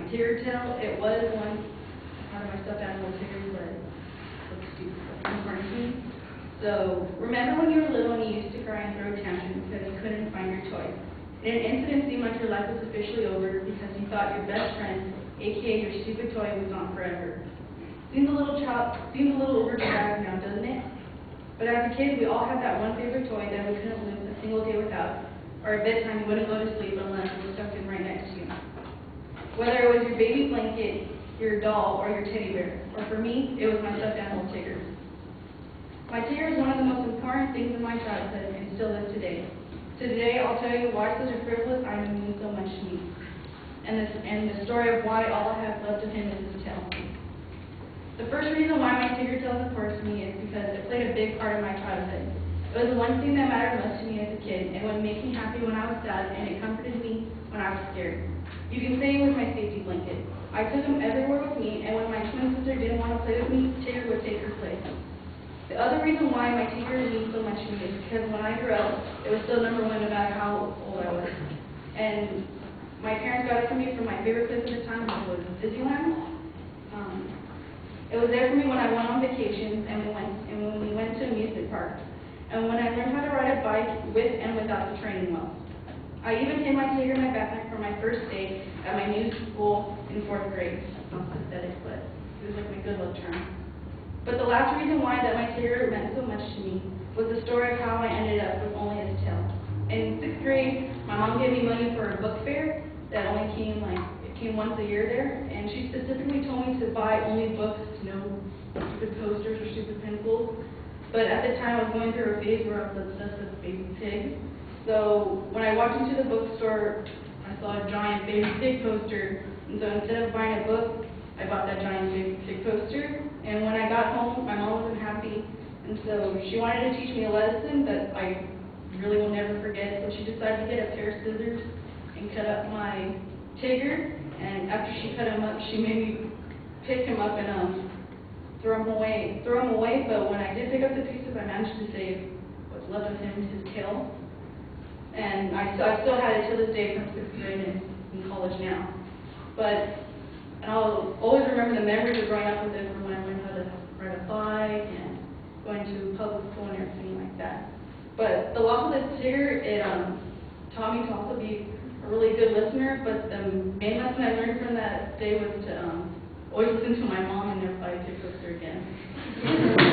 Tigger tail. It was once part of my stuffed animal Tigger, but it looks stupid. So, remember when you were little and you used to cry and throw tantrums because you couldn't find your toy? And an incident seemed like your life was officially over because you thought your best friend, aka your stupid toy, was gone forever. Seems a little over-dramatic now, doesn't it? But as a kid, we all had that one favorite toy that we couldn't live a single day without, or at bedtime you wouldn't go to sleep unless it was tucked in right next to you. Whether it was your baby blanket, your doll, or your teddy bear, or for me, it was my stuffed animal Tigger. My Tigger is one of the most important things in my childhood and still is today. So today, I'll tell you why such a frivolous item means so much to me, and the story of why all I have left of him is his tail. The first reason why my Tigger tail is important to me is because it played a big part in my childhood. It was the one thing that mattered most to me as a kid, and would make me happy when I was sad, and it comforted me when I was scared. You can say it was my safety blanket. I took him everywhere with me, and when my twin sister didn't want to play with me, Tigger would take her place. The other reason why my Tigger means so much to me is because when I grew up, it was still number one no matter how old I was. And my parents got it for me from my favorite place at the time, which was Disneyland. It was there for me when I went on vacations and when we went to amusement parks, and when I learned how to ride a bike with and without the training wheels. I even hid my Tigger in my backpack for my first day at my new school in 4th grade. Sounds pathetic, but it was like my good luck charm. But the last reason why that my Tigger meant so much to me was the story of how I ended up with only his tail. In 6th grade, my mom gave me money for a book fair that only came once a year there, and she specifically told me to buy only books, no stupid posters or stupid pencils. But at the time, I was going through a phase where I was obsessed with Baby Pig. So when I walked into the bookstore, I saw a giant Baby Pig poster, and so instead of buying a book, I bought that giant Baby Pig poster. And when I got home, my mom wasn't happy, and so she wanted to teach me a lesson that I really will never forget. So she decided to get a pair of scissors and cut up my Tigger. And after she cut him up, she made me pick him up and throw him away. But when I did pick up the pieces, I managed to save what's left of him, his tail. And I still had it to this day from 6th grade and in college now. But I'll always remember the memories of growing up with it from when I learned how to ride a bike and going to public school and everything like that. But the loss of this Tigger, it taught me to also be a really good listener, but the main lesson I learned from that day was to always listen to my mom and never buy a Tigger poster again.